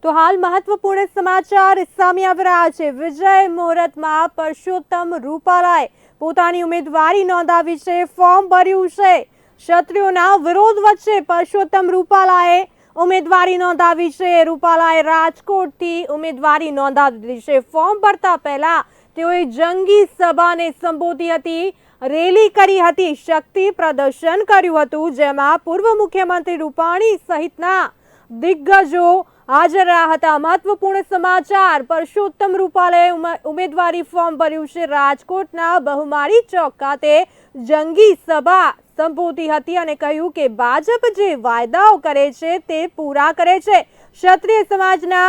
તો હાલ મહત્વપૂર્ણ સમાચાર સામે આવી રહ્યા છે। વિજય મુહૂર્તમાં પરસોત્તમ રૂપાલાએ પોતાની ઉમેદવારી નોંધાવી છે, ફોર્મ ભર્યું છે। ક્ષત્રિયોના વિરોધ વચ્ચે પરસોત્તમ રૂપાલાએ ઉમેદવારી નોંધાવી છે। રૂપાલાએ રાજકોટથી ઉમેદવારી નોંધાવી છે। ફોર્મ ભરતા પહેલા તેઓએ જંગી સભાને સંબોધી હતી, રેલી કરી હતી, શક્તિ પ્રદર્શન કર્યું હતું, જેમાં પૂર્વ મુખ્યમંત્રી રૂપાણી સહિતના દિગ્ગજો હાજર રહ્યા હતા। મહત્વપૂર્ણ સમાચાર, પરસોત્તમ રૂપાલાએ ઉમેદવારી ફોર્મ ભર્યું છે। રાજકોટના બહુમાળી ચોક ખાતે જંગી સભા સંબોધી હતી અને કહ્યું કે ભાજપ જે વાયદાઓ કરે છે તે પૂરા કરે છે। ક્ષત્રિય સમાજના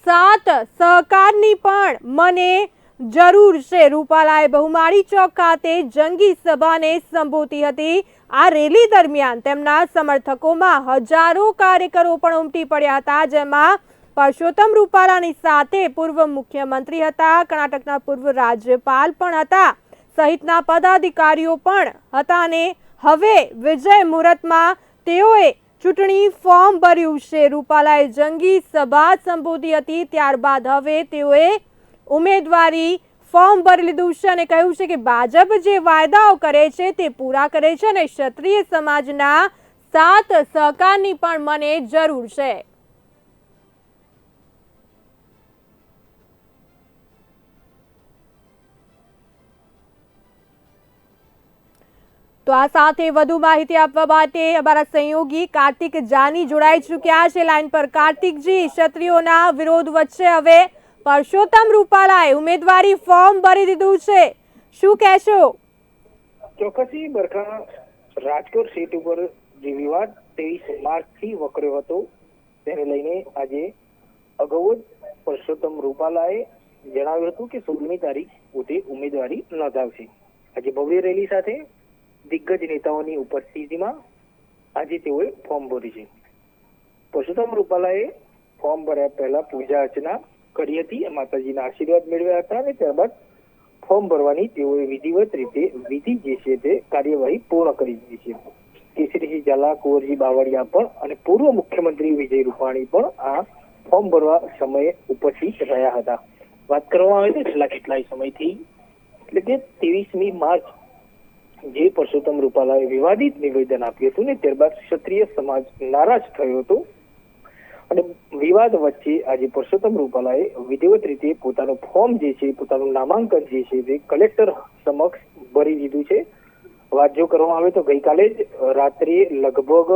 સાથ સહકારની પણ મને જરૂર છે। રૂપાલાએ બહુમાળી ચોક ખાતે જંગી સભાને સંબોધી હતી। આ રેલી દરમિયાન તેમના સમર્થકોમાં હજારો કાર્યકરો પણ ઉમટી પડ્યા હતા, જેમાં પરસોત્તમ રૂપાલાની સાથે પૂર્વ મુખ્યમંત્રી હતા, કર્ણાટકના પૂર્વ રાજ્યપાલ પણ હતા, સહિતના પદાધિકારીઓ પણ હતા અને હવે વિજય મુહૂર્તમાં તેઓએ ચૂંટણી ફોર્મ ભર્યું છે। રૂપાલાએ જંગી સભા સંબોધી હતી, ત્યારબાદ હવે તેઓએ ઉમેદવારી ફોર્મ ભરી લીધું છે અને કહ્યું છે કે ભાજપ જે વાયદાઓ કરે છે તે પૂરા કરે છે અને ક્ષત્રિય સમાજના સાથ સહકારની પણ મને જરૂર છે। તો આ સાથે વધુ માહિતી આપવા માટે અમારા સહયોગી કાર્તિક જાની જોડાઈ ચૂક્યા છે લાઈન પર। કાર્તિકજી, ક્ષત્રિયોના વિરોધ વચ્ચે હવે પરસોત્તમ રૂપાલાએ ઉમેદવારી ફોર્મ ભરી દીધું છે, શું કહેશો? ચોક્કસથી બરખા, રાજકોટ સીટ ઉપર જે વિવાદ 23 માર્ચથી વકર્યો હતો તેને લઈને આજે અગાઉ જ પરસોત્તમ રૂપાલાએ જણાવ્યું હતું કે 16મી તારીખ સુધી ઉમેદવારી નોંધાવશે। આજે ભવ્ય રેલી સાથે દિગ્ગજ નેતાઓની ઉપસ્થિતિમાં આજે તેઓએ ફોર્મ ભર્યું છે। પરસોત્તમ રૂપાલાએ ફોર્મ ભર્યા પહેલા પૂજા અર્ચના કરી હતી, માતાજીના આશીર્વાદ મેળવ્યા હતા અને ત્યારબાદ ફોર્મ ભરવાની તેઓએ વિધિવત રીતે વિધિ જે છે તે કાર્યવાહી પૂર્ણ કરી દીધી છે। કેસરીસિંહ ઝાલા, કુંવરજી બાવળિયા પણ અને પૂર્વ મુખ્યમંત્રી વિજય રૂપાણી પણ આ ફોર્મ ભરવા સમયે ઉપસ્થિત રહ્યા હતા। વાત કરવામાં આવે તો છેલ્લા કેટલાય સમયથી એટલે કે 23મી માર્ચ જે પરસોત્તમ રૂપાલાએ વિવાદિત નિવેદન આપ્યું હતું ને ત્યારબાદ ક્ષત્રિય સમાજ નારાજ થયો હતો અને વિવાદ વચ્ચે આજે પરસોત્તમ રૂપાલાએ વિધિવત રીતે પોતાનું ફોર્મ જે છે, પોતાનું નામાંકન જે છે તે કલેક્ટર સમક્ષ ભરી દીધું છે। વાત જો કરવામાં આવે તો ગઈકાલે જ રાત્રે લગભગ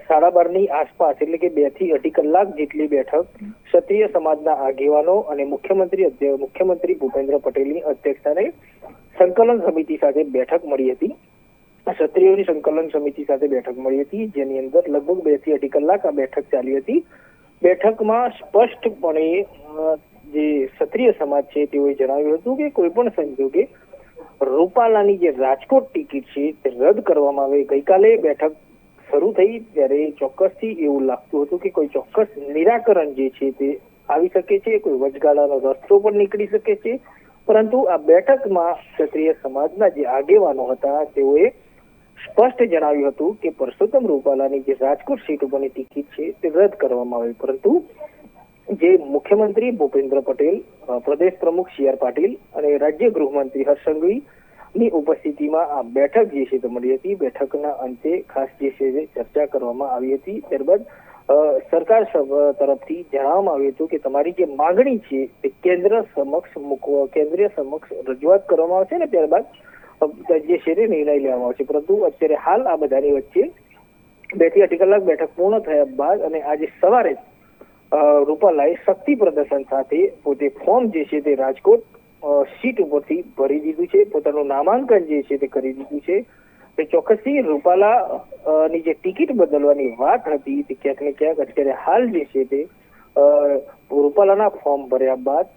12:30ની આસપાસ એટલે કે 2 થી 2.5 કલાક જેટલી બેઠક ક્ષત્રિય સમાજના આગેવાનો અને મુખ્યમંત્રી ભૂપેન્દ્ર પટેલની અધ્યક્ષતાને સંકલન સમિતિ સાથે બેઠક મળી હતી। ક્ષત્રિયોની સંકલન સમિતિ સાથે બેઠક મળી હતી, જેની અંદર લગભગ 2 થી 2.5 કલાક આ બેઠક ચાલી હતી। બેઠકમાં સ્પષ્ટપણે જે ક્ષત્રિય સમાજ છે તેઓએ જણાવ્યું હતું કે કોઈ પણ સંજોગે રૂપાલાની જે રાજકોટ ટિકિટ છે તે રદ કરવામાં આવે। ગઈકાલે બેઠક શરૂ થઈ ત્યારે ચોક્કસથી એવું લાગતું હતું કે કોઈ ચોક્કસ નિરાકરણ જે છે તે આવી શકે છે, કોઈ વચગાળાનો રસ્તો પણ નીકળી શકે છે, પરંતુ આ બેઠકમાં ક્ષત્રિય સમાજના જે આગેવાનો હતા તેઓએ સ્પષ્ટ જણાવ્યું હતું કે પરસોત્તમ રૂપાલાની જે રાજકોટ સીટ ઉપરની ટિકિટ છે તે રદ કરવામાં આવે, પરંતુ જે મુખ્યમંત્રી ભૂપેન્દ્ર પટેલ, પ્રદેશ પ્રમુખ સી આર પાટીલ અને રાજ્ય ગૃહમંત્રી હર્ષ સંઘવીની ઉપસ્થિતિમાં આ બેઠક જે છે તે મળી હતી। બેઠકના અંતે ખાસ જે છે ચર્ચા કરવામાં આવી હતી। ત્યારબાદ સરકાર તરફથી જણાવવામાં આવ્યું હતું કે તમારી જે માંગણી છે તે કેન્દ્રીય સમક્ષ રજૂઆત કરવામાં આવશે ને ત્યારબાદ જે છે તે નિર્ણય લેવામાં આવશે। પરંતુ અત્યારે હાલ આ બધાની વચ્ચે 2 થી 2.5 કલાક બેઠક પૂર્ણ થયા બાદ અને આજે સવારે રૂપાલાએ શક્તિ પ્રદર્શન સાથે પોતે ફોર્મ જે છે તે રાજકોટ સીટ ઉપરથી ભરી દીધું છે, પોતાનું નામાંકન જે છે તે કરી દીધું છે। તે ચોક્કસથી રૂપાલાની જે ટિકિટ બદલવાની વાત હતી તે ક્યાંક ને ક્યાંક અત્યારે હાલ જે છે તે રૂપાલાના ફોર્મ ભર્યા બાદ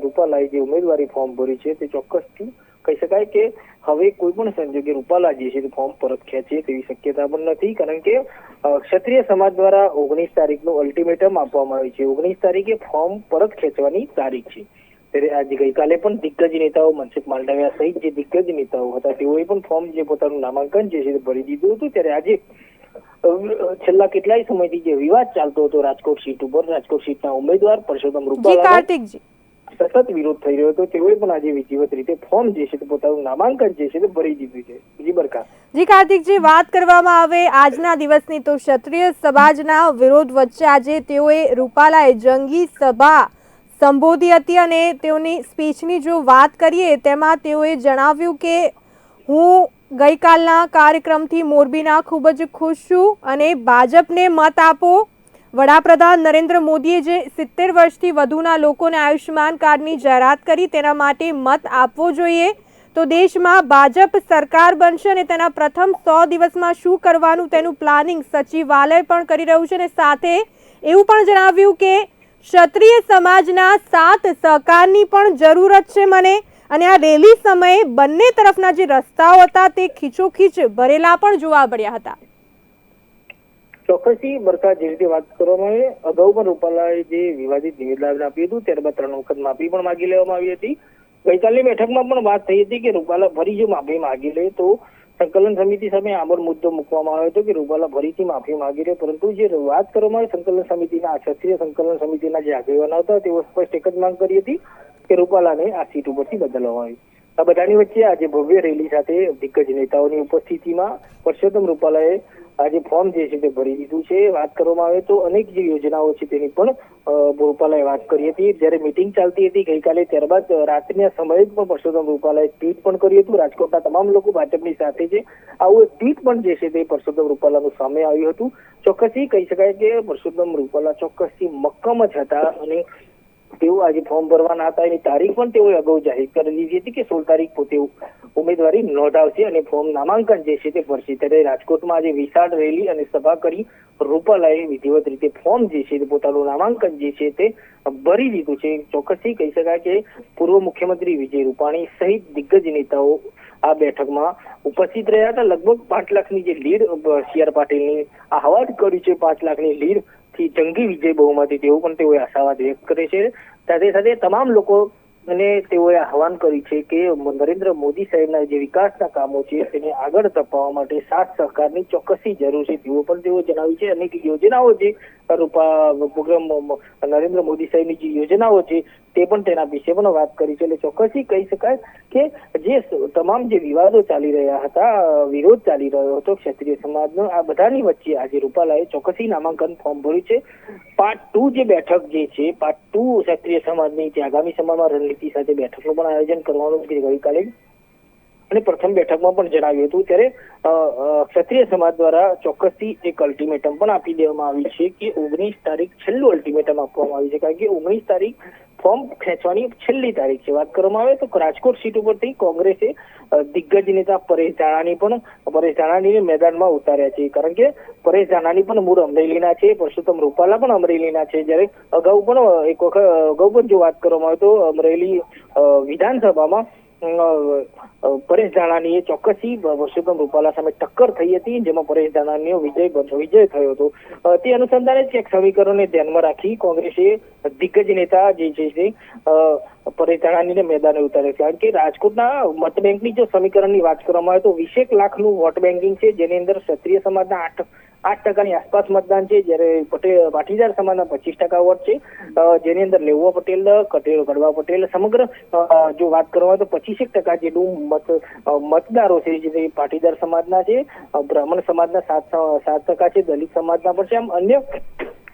રૂપાલાએ જે ઉમેદવારી ફોર્મ ભર્યું છે તે ચોક્કસથી કહી શકાય કે હવે કોઈ પણ સંજોગે રૂપાલા જે છે તે ફોર્મ પરત ખેંચે તેવી શક્યતા પણ નથી, કારણ કે ક્ષત્રિય સમાજ દ્વારા 19 તારીખનું અલ્ટિમેટમ આપવામાં આવ્યું છે। 19 તારીખે ફોર્મ પરત ખેંચવાની તારીખ છે। ત્યારે આજે ગઈકાલે પણ દિગ્ગજ નેતાઓ મનસુખ માંડવિયા સહિત જે દિગ્ગજ નેતાઓ હતા તેઓએ પણ ફોર્મ જે પોતાનું નામાંકન જે છે તે ભરી દીધું હતું। ત્યારે આજે છેલ્લા કેટલાય સમયથી જે વિવાદ ચાલતો હતો રાજકોટ સીટ ઉપર, રાજકોટ સીટના ઉમેદવાર પરસોત્તમ જી રૂપાલા કાર્તિકજી, સતત વિરોધ થઈ રહ્યો હતો, તેઓએ પણ આજે વિધિવત રીતે ફોર્મ જે છે તે પોતાનું નામાંકન જે છે તે ભરી દીધું છે. જી બરકા. જી કાર્તિકજી, વાત કરવામાં આવે આજના દિવસની તો ક્ષત્રિય સમાજના વિરોધ વચ્ચે આજે તેઓએ રૂપાલાએ જંગી સભા સંબોધી હતી અને તેઓની સ્પીચની જો વાત કરીએ તેમાં તેઓએ જણાવ્યું કે હું ગઈકાલના કાર્યક્રમથી મોરબીના ખૂબ જ ખુશ છું અને ભાજપને મત આપો. વડાપ્રધાન નરેન્દ્ર મોદીએ જે 70 વર્ષથી વધુના લોકોને આયુષ્યમાન કાર્ડની જાહેરાત કરી તેના માટે મત આપવો જોઈએ. તો દેશમાં ભાજપ સરકાર બનશે અને તેના પ્રથમ 100 દિવસમાં શું કરવાનું તેનું પ્લાનિંગ સચિવાલય પણ કરી રહ્યું છે અને સાથે એવું પણ જણાવ્યું કે ક્ષત્રિય સમાજના 7 સહકારની પણ જરૂરત છે મને. અને આ રેલી સમયે બંને તરફના જે રસ્તાઓ હતા તે ખીચોખીચ ભરેલા પણ જોવા મળ્યા હતા. ચોક્કસથી બરકા, જે રીતે વાત કરવામાં આવે, અગાઉ પણ રૂપાલાએ જે વિવાદિત નિવેદન આપ્યું હતું ત્યારબાદ 3 વખત માફી પણ માગી લેવામાં આવી હતી. ગઈકાલની બેઠકમાં પણ વાત થઈ હતી કે રૂપાલા ફરી જો માફી માગી લે તો સંકલન સમિતિ સામે આમર મુદ્દો મૂકવામાં આવ્યો હતો કે રૂપાલા ફરીથી માફી માગી લે. પરંતુ જે વાત કરવામાં આવી સંકલન સમિતિના, ક્ષત્રિય સંકલન સમિતિના જે આગેવાનો હતા તેઓ સ્પષ્ટ એક જ માંગ કરી હતી કે રૂપાલાને આ સીટ ઉપરથી બદલવામાં આવે. આ બધાની વચ્ચે આજે ભવ્ય રેલી સાથે દિગ્ગજ નેતાઓની ઉપસ્થિતિમાં પરસોત્તમ રૂપાલાએ આજે ફોર્મ જે છે તે ભરી દીધું છે. વાત કરવામાં આવે તો અનેક જે યોજનાઓ છે તેની પણ રૂપાલાએ વાત કરી હતી. જ્યારે મિટિંગ ચાલતી હતી ગઈકાલે, ત્યારબાદ રાત્રિના સમયે પણ પરસોત્તમ રૂપાલાએ ટ્વીટ પણ કર્યું હતું. રાજકોટના તમામ લોકો ભાજપની સાથે છે, આવું એક ટ્વીટ પણ જે છે તે પરસોત્તમ રૂપાલાનું સામે આવ્યું હતું. ચોક્કસથી કહી શકાય કે પરસોત્તમ રૂપાલા ચોક્કસથી મક્કમ જ હતા અને તેઓ આજે ફોર્મ ભરવાના હતા. એની તારીખ પણ તેઓએ અગાઉ જાહેર કરી દીધી હતી કે 16 તારીખ પોતે ઉમેદવારી નોંધાવશે અને ફોર્મ નામાંકન જે છે તે ભરશે. ત્યારે રાજકોટમાં આજે વિશાળ રેલી અને સભા કરી રૂપાલાએ વિધિવત રીતે ફોર્મ જે છે તે પોતાનું નામાંકન જે છે તે ભરી દીધું છે. ચોક્કસથી કહી શકાય કે પૂર્વ મુખ્યમંત્રી વિજય રૂપાણી સહિત દિગ્ગજ નેતાઓ આ બેઠકમાં ઉપસ્થિત રહ્યા હતા. લગભગ 5 લાખની જે લીડ CR પાટીલની આહવાન કર્યું છે, 5 લાખની લીડ થી જંગી વિજય બહુમતી તેવું પણ તેઓએ આશાવાદ વ્યક્ત કરે છે. સાથે સાથે તમામ લોકો અને તેઓએ આહવાન કર્યું છે કે નરેન્દ્ર મોદી સાહેબના જે વિકાસના કામો છે તેને આગળ ધપાવવા માટે સાથ સહકારની ચોક્કસી જરૂર છે તેવું પણ તેઓ જણાવ્યું છે. અનેક યોજનાઓ જે પ્રોગ્રામ નરેન્દ્ર મોદી સાહેબની જે યોજનાઓ છે તે પણ તેના વિશે પણ વાત કરી છે. એટલે ચોક્કસથી કહી શકાય કે જે તમામ જે વિવાદો ચાલી રહ્યા હતા, વિરોધ ચાલી રહ્યો હતો ક્ષત્રિય સમાજનો, આ બધાની વચ્ચે આજે રૂપાલાએ ચોક્કસી નામાંકન ફોર્મ ભર્યું છે. પાર્ટ 2 જે બેઠક જે છે, પાર્ટ 2 ક્ષત્રિય સમાજની જે આગામી સમયમાં રણનીતિ સાથે બેઠકનું પણ આયોજન કરવાનું છે ગઈકાલે અને પ્રથમ બેઠકમાં પણ જણાવ્યું હતું. ત્યારે ક્ષત્રિય સમાજ દ્વારા ચોક્કસથી એક અલ્ટિમેટમ પણ આપી દેવામાં આવી છે કે 19 તારીખ છેલ્લું અલ્ટિમેટમ આપવામાં આવ્યું છે, કારણ કે 19 તારીખ ફોર્મ ખેંચવાની છેલ્લી તારીખ છે. વાત કરવામાં આવે તો રાજકોટ સીટ ઉપરથી કોંગ્રેસે દિગ્ગજ નેતા પરેશ ધાનાણીને મેદાનમાં ઉતાર્યા છે, કારણ કે પરેશ ધાનાણી પણ મૂળ અમરેલીના છે, પરસોત્તમ રૂપાલા પણ અમરેલીના છે. જ્યારે અગાઉ પણ જો વાત કરવામાં આવે તો અમરેલી વિધાનસભામાં પરેશ ધાનાણીએ ચોક્કસથી પરસોત્તમ રૂપાલા સામે ટક્કર થઈ હતી, જેમાં પરેશ ધાનાણીનો વિજય થયો હતો. તે અનુસંધાને જ સમીકરણોને ધ્યાનમાં રાખી કોંગ્રેસે દિગ્ગજ નેતા જે છે પરેશ ધાનાણીને મેદાને ઉતાર્યા છે. કારણ કે રાજકોટના મત બેંકની જો સમીકરણની વાત કરવામાં આવે તો 20 લાખનું વોટ બેન્કિંગ છે, જેની અંદર ક્ષત્રિય સમાજના 8% આસપાસ મતદાન છે, જ્યારે પાટીદાર સમાજના 25% વોટ છે, જેની અંદર લેઉવા પટેલ, કડવા પટેલ સમગ્ર જો વાત કરવામાં આવે તો 25% જેટલું મતદારો છે જે પાટીદાર સમાજના છે, બ્રાહ્મણ સમાજના 7% છે, દલિત સમાજના પણ છે. આમ અન્ય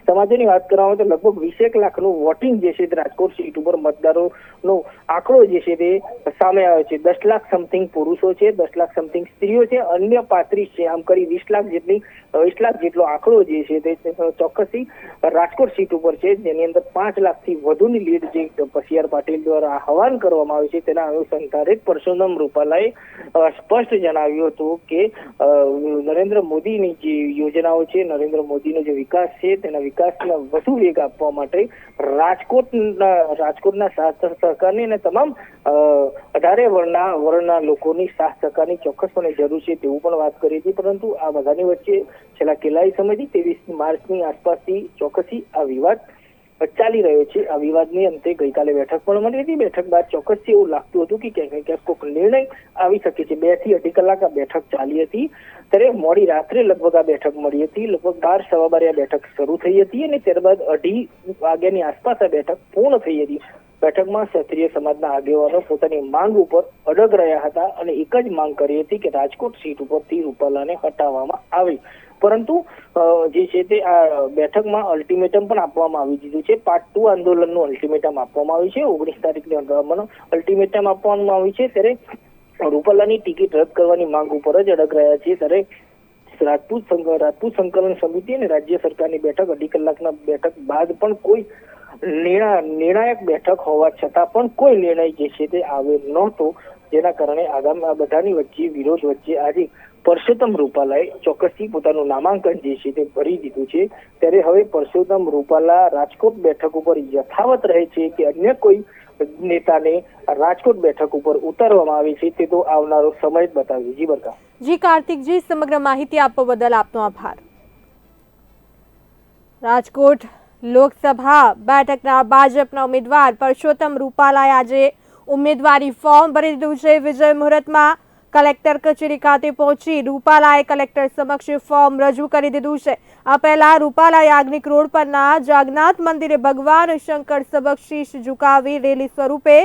સમાજોની વાત કરવામાં આવે તો લગભગ 20 લાખનું વોટિંગ જે છે તે રાજકોટ સીટ ઉપર મતદારોનો આંકડો જે છે તે સામે આવ્યો છે. 10 લાખ સમથિંગ પુરુષો છે, 10 લાખ સમથિંગ સ્ત્રીઓ છે, અન્ય 35 છે. આમ કરી 20 લાખ જેટલો આંકડો જે છે તે ચોક્કસથી રાજકોટ સીટ ઉપર છે, જેની અંદર 5 લાખથી વધુની લીડ જે CR પાટીલ દ્વારા આહવાન કરવામાં આવ્યું છે તેના અનુસંધાને પરસોત્તમ રૂપાલાએ સ્પષ્ટ જણાવ્યું હતું કે નરેન્દ્ર મોદીની જે યોજનાઓ છે, નરેન્દ્ર મોદીનો જે વિકાસ છે તેના વિકાસને વધુ વેગ આપવા માટે રાજકોટના સાથ સહકારની અને તમામ 18 વર્ણના લોકોની સાથ સહકારની ચોક્કસપણે જરૂર છે તેવું પણ વાત કરી હતી. પરંતુ આ બધાની વચ્ચે છેલ્લા કેટલાય સમયથી 23 માર્ચની આસપાસથી ચોક્કસથી આ વિવાદ ચાલી રહ્યો છે. આ વિવાદની અંતે ગઈકાલે બેઠક પણ મળી હતી. બેઠક બાદ ચોક્કસથી એવું લાગતું હતું કે ક્યાંક ને ક્યાંક કોઈક નિર્ણય આવી શકે છે. 2 થી 2.5 કલાક આ બેઠક ચાલી હતી. ત્યારે મોડી રાત્રે લગભગ આ બેઠક મળી હતી. લગભગ 12 સવા 12 આ બેઠક શરૂ થઈ હતી અને ત્યારબાદ 2:30 વાગ્યાની આસપાસ આ બેઠક પૂર્ણ થઈ હતી. બેઠકમાં ક્ષત્રિય સમાજના આગેવાનો પોતાની માંગ ઉપર અડગ રહ્યા હતા અને એક જ માંગ કરી હતી કે રાજકોટ સીટ ઉપરથી રૂપાલાને હટાવવામાં આવે. પરંતુ જે છે તે આ બેઠકમાં અલ્ટિમેટમ પણ આપવામાં આવી દીધું છે. પાર્ટ 2 આંદોલનનું અલ્ટિમેટમ આપવામાં આવ્યું છે. 19 તારીખની અગાઉ અલ્ટિમેટમ આપવામાં આવ્યું છે. ત્યારે રૂપાલાની ટિકિટ રદ કરવાની માંગ ઉપર જ અડગ રહ્યા છે. ત્યારે રાજપૂત સંકલન સમિતિ અને રાજ્ય સરકારની બેઠક 2.5 કલાકના બેઠક બાદ પણ કોઈ નિર્ણાયક બેઠક હોવા છતાં પણ કોઈ નિર્ણય જે છે તે આવ્યો નહોતો. જેના કારણે આ બધાની વચ્ચે વિરોધ વચ્ચે આજે પરસોત્તમ રૂપાલાએ ચોક્કસથી પોતાનું નામાંકન જે છે તે ભરી દીધું છે. ત્યારે હવે પરસોત્તમ રૂપાલા રાજકોટ બેઠક ઉપર યથાવત રહે છે કે અન્ય કોઈ નેતાને રાજકોટ બેઠક ઉપર ઉતારવામાં આવે છે તે તો આવનારો સમય જ બતાવશે. જી બરકા. જી કાર્તિકજી, સમગ્ર માહિતી આપવા બદલ આપનો આભાર. રાજકોટ લોકસભા બેઠકના ભાજપના ઉમેદવાર પરસોત્તમ રૂપાલાએ આજે ઉમેદવારી ફોર્મ ભરી દીધું છે. વિજય મુહૂર્તમાં કલેક્ટર કચેરી ખાતે પહોંચી રૂપાલાએ કલેક્ટર સમક્ષ ફોર્મ રજૂ કરી દીધું છે. આ પહેલા રૂપાલા યાજ્ઞિક રોડ પરના જગન્નાથ મંદિરે ભગવાન શંકર સમક્ષ શીશ ઝુકાવી રેલી સ્વરૂપે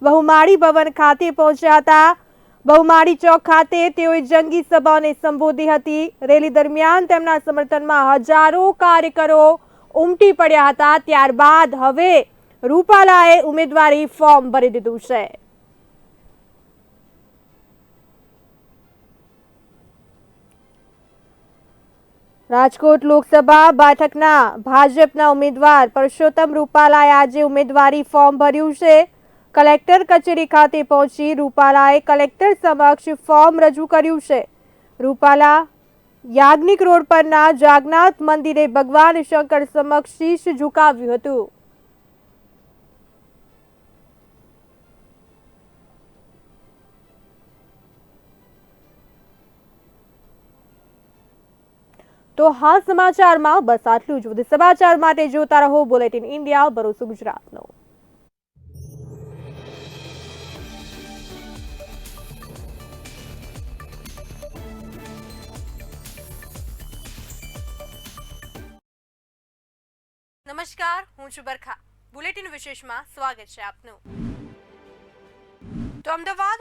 બહુમાળી ભવન ખાતે પહોંચ્યા હતા. બહુમાળી ચોક ખાતે તેઓએ જંગી સભાને સંબોધી હતી. રેલી દરમિયાન તેમના સમર્થનમાં હજારો કાર્યકરો ઉમટી પડ્યા હતા. ત્યારબાદ હવે રૂપાલાએ ઉમેદવારી ફોર્મ ભરી દીધું છે. રાજકોટ લોકસભા બેઠકના ભાજપના ઉમેદવાર પરસોત્તમ રૂપાલાએ આજે ઉમેદવારી ફોર્મ ભર્યું છે. કલેક્ટર કચેરી ખાતે પહોંચી રૂપાલાએ કલેક્ટર સમક્ષ ફોર્મ રજૂ કર્યું છે. રૂપાલા યાજ્ઞિક રોડ પરના જગન્નાથ મંદિરે ભગવાન શંકર સમક્ષ શીશ ઝુકાવ્યું હતું. તો હાલ સમાચારમાં બસ આટલું જ. વધુ સમાચાર માટે જોતા રહો બુલેટિન ઇન્ડિયા, ભરોસો ગુજરાતનો. નમસ્કાર, હું છું બરખા. બુલેટિન વિશેષમાં સ્વાગત છે આપનું. તો અમદાવાદ